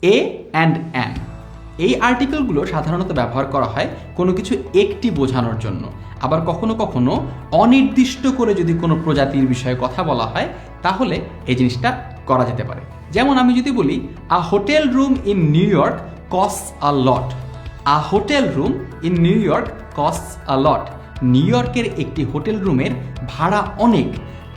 A and an এই আর্টিকেলগুলো সাধারণত ব্যবহার করা হয় কোনো কিছু একটি বোঝানোর জন্য। আবার কখনো কখনো অনির্দিষ্ট করে যদি কোনো প্রজাতির বিষয়ে কথা বলা হয় তাহলে এই জিনিসটা করা যেতে পারে। যেমন আমি যদি বলি a hotel room in New York costs a lot. A hotel room in New York costs a lot. New ইয়র্কের একটি হোটেল রুমের ভাড়া অনেক।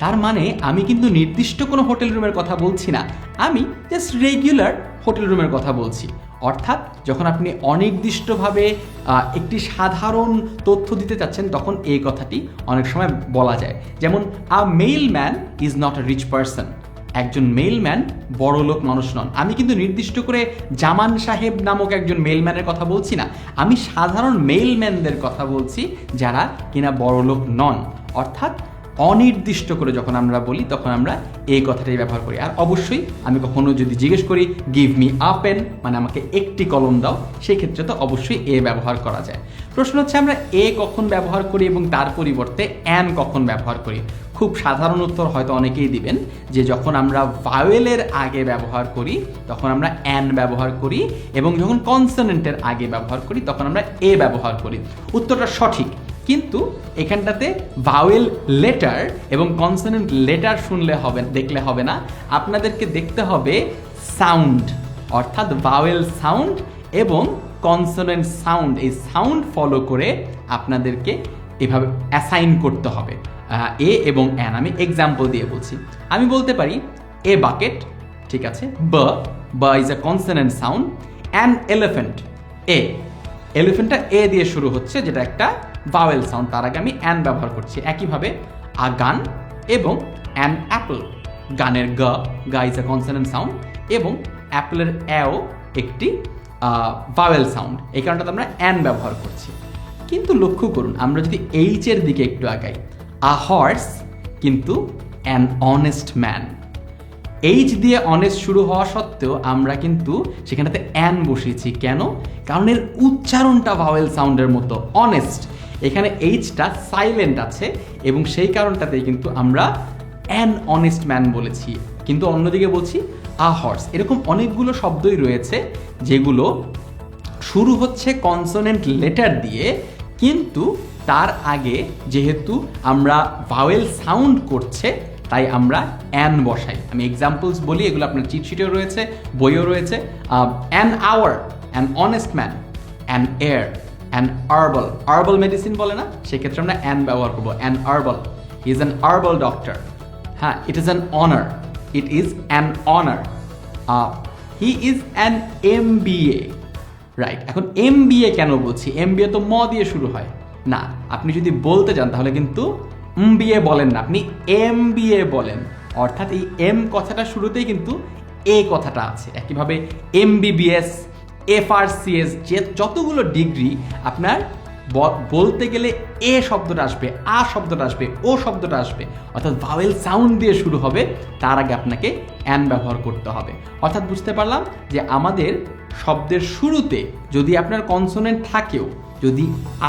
তার মানে আমি কিন্তু নির্দিষ্ট কোনো হোটেল রুমের কথা বলছি না, আমি জাস্ট রেগুলার হোটেল রুমের কথা বলছি। অর্থাৎ যখন আপনি অনির্দিষ্টভাবে একটি সাধারণ তথ্য দিতে চাচ্ছেন তখন এই কথাটি অনেক সময় বলা যায়। যেমন a mailman is not a rich person. একজন মেলম্যান বড়লোক মানুষ নন। আমি কিন্তু নির্দিষ্ট করে জামান সাহেব নামক একজন মেলম্যানের কথা বলছি না, আমি সাধারণ মেলম্যানদের কথা বলছি যারা কিনা বড়লোক নন। অর্থাৎ অনির্দিষ্ট করে যখন আমরা বলি তখন আমরা এই কথাটাই ব্যবহার করি। আর অবশ্যই আমি কখনো যদি জিজ্ঞেস করি গিভ মি আ পেন, মানে আমাকে একটি কলম দাও, সেই ক্ষেত্রে তো অবশ্যই এ ব্যবহার করা যায়। প্রশ্ন হচ্ছে আমরা এ কখন ব্যবহার করি এবং তার পরিবর্তে অ্যান কখন ব্যবহার করি। খুব সাধারণ উত্তর হয়তো অনেকেই দিবেন যে যখন আমরা ভাওয়েলের আগে ব্যবহার করি তখন আমরা অ্যান ব্যবহার করি, এবং যখন কনসোনেন্টের আগে ব্যবহার করি তখন আমরা এ ব্যবহার করি। উত্তরটা সঠিক, কিন্তু এখানটাতে ভাওয়েল লেটার এবং কনসোনেন্ট লেটার শুনলে হবে, দেখলে হবে না, আপনাদেরকে দেখতে হবে সাউন্ড, অর্থাৎ ভাওয়েল সাউন্ড এবং কনসোনেন্ট সাউন্ড। এই সাউন্ড ফলো করে আপনাদেরকে এভাবে অ্যাসাইন করতে হবে এ এবং অ্যান। আমি এক্সাম্পল দিয়ে বলছি। আমি বলতে পারি এ বাকেট, ঠিক আছে, ব is a consonant sound, an elephant, E, এলিফ্যান্টটা এ দিয়ে শুরু হচ্ছে যেটা একটা ভাওয়েল সাউন্ড, তার আগে আমি অ্যান ব্যবহার করছি। একইভাবে আ গান এবং অ্যান অ্যাপল, গানের গা ইজ আ কনসোনেন্ট সাউন্ড এবং অ্যাপলের অ্যাও একটি ভাওয়েল সাউন্ড, এই কারণটাতে আমরা অ্যান ব্যবহার করছি। কিন্তু লক্ষ্য করুন আমরা যদি এইচের দিকে একটু আগাই, আ হর্স কিন্তু অ্যান অনেস্ট ম্যান। এইচ দিয়ে অনেস্ট শুরু হওয়া সত্ত্বেও আমরা কিন্তু সেখানটাতে অ্যান বসিয়েছি। কেন? কারণ এর উচ্চারণটা ভাওয়েল সাউন্ডের মতো, অনেস্ট। এখানে এইচটা সাইলেন্ট আছে এবং সেই কারণটাতেই কিন্তু আমরা অ্যান অনেস্ট ম্যান বলেছি। কিন্তু অন্যদিকে বলছি আ হর্স। এরকম অনেকগুলো শব্দই রয়েছে যেগুলো শুরু হচ্ছে কনসোনেন্ট লেটার দিয়ে, কিন্তু তার আগে যেহেতু আমরা ভাওয়েল সাউন্ড করছে তাই আমরা অ্যান বসাই। আমি এক্সাম্পলস বলি, এগুলো আপনার চিটশিটেও রয়েছে, বইও রয়েছে। An hour, an honest man, an air, an herbal, herbal medicine বলে না, সেক্ষেত্রে আমরা অ্যান ব্যবহার করবো, an herbal, he is an herbal doctor. হ্যাঁ, it is an honour, it is an honour. He is an MBA, right. এখন MBA কেন বলছি? MBA তো ম দিয়ে শুরু হয় না, আপনি যদি বলতে যান তাহলে কিন্তু MBA বলেন না, আপনি MBA বলেন। অর্থাৎ এই এম কথাটা শুরুতেই কিন্তু এ কথাটা আছে। একইভাবে MBBS, FRCS, যতগুলো ডিগ্রি আপনার বলতে গেলে এ শব্দটা আসবে, আ শব্দটা আসবে, ও শব্দটা আসবে, অর্থাৎ ভাওয়েল সাউন্ড দিয়ে শুরু হবে, তার আগে আপনাকে অ্যান ব্যবহার করতে হবে। অর্থাৎ বুঝতে পারলাম যে আমাদের শব্দের শুরুতে যদি আপনার কনসোনেন্ট থাকেও, যদি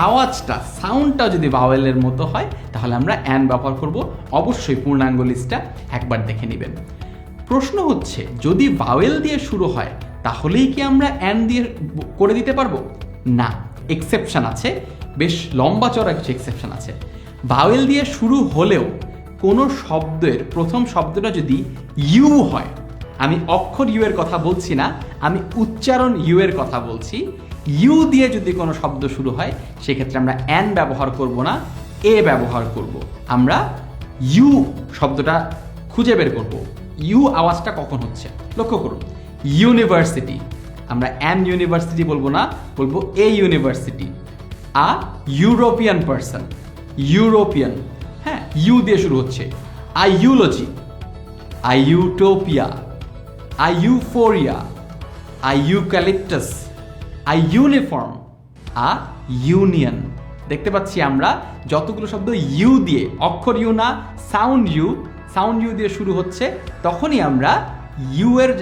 আওয়াজটা, সাউন্ডটা যদি ভাওয়েলের মতো হয় তাহলে আমরা অ্যান ব্যবহার করব। অবশ্যই পূর্ণাঙ্গ লিস্টটা একবার দেখে নেবেন। প্রশ্ন হচ্ছে যদি ভাওয়েল দিয়ে শুরু হয় তাহলেই কি আমরা অ্যান দিয়ে করে দিতে পারবো? না, এক্সেপশন আছে, বেশ লম্বা চড়া কিছু এক্সেপশন আছে। ভাওয়েল দিয়ে শুরু হলেও কোনো শব্দের প্রথম শব্দটা যদি ইউ হয়, আমি অক্ষর ইউ এর কথা বলছি না, আমি উচ্চারণ ইউ এর কথা বলছি। ইউ দিয়ে যদি কোনো শব্দ শুরু হয় সেক্ষেত্রে আমরা অ্যান ব্যবহার করব না, এ ব্যবহার করব। আমরা ইউ শব্দটা খুঁজে বের করব, ইউ আওয়াজটা কখন হচ্ছে। লক্ষ্য করুন, ইউনিভার্সিটি, আমরা অ্যান ইউনিভার্সিটি বলবো না, বলবো a university. A European person, European, হ্যাঁ, ইউ দিয়ে শুরু হচ্ছে। A eulogy, a utopia, a euphoria, a eucalyptus, a uniform, a union. দেখতে পাচ্ছি আমরা যতগুলো শব্দ ইউ দিয়ে, অক্ষর ইউ না, সাউন্ড ইউ দিয়ে শুরু হচ্ছে, তখনই আমরা ইউ এর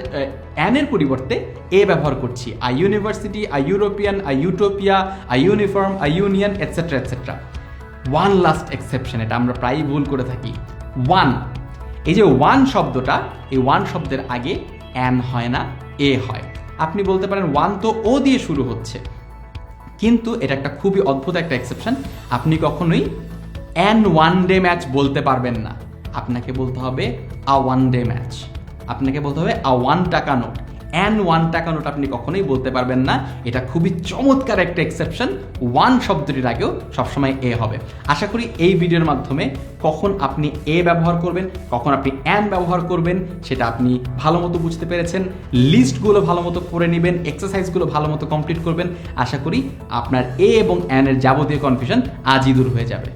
অ্যানের পরিবর্তে এ ব্যবহার করছি। A university, a European, a utopia, a uniform, a union, etcetera etcetera. One last exception, এটা আমরা প্রায়ই ভুল করে থাকি। ওয়ান, এই যে ওয়ান শব্দটা, এই ওয়ান শব্দের আগে অ্যান হয় না, এ হয়। আপনি বলতে পারেন ওয়ান তো ও দিয়ে শুরু হচ্ছে, কিন্তু এটা একটা খুবই অদ্ভুত একটা এক্সেপশন। আপনি কখনোই অ্যান ওয়ান ডে ম্যাচ বলতে পারবেন না, আপনাকে বলতে হবে আ ওয়ান ডে ম্যাচ, আপনাকে বলতে হবে আ 1 টাকা নোট। অ্যান 1 টাকা নোট আপনি কখনোই বলতে পারবেন না। এটা খুবই চমৎকার একটা এক্সেপশন। ওয়ান শব্দটির আগেও সবসময় এ হবে। আশা করি এই ভিডিওর মাধ্যমে কখন আপনি এ ব্যবহার করবেন, কখন আপনি অ্যান ব্যবহার করবেন সেটা আপনি ভালো মতো বুঝতে পেরেছেন। লিস্টগুলো ভালো মতো করে নেবেন, এক্সারসাইজগুলো ভালো মতো কমপ্লিট করবেন। আশা করি আপনার এ এবং অ্যানের যাবতীয় কনফিউশন আজই দূর হয়ে যাবে।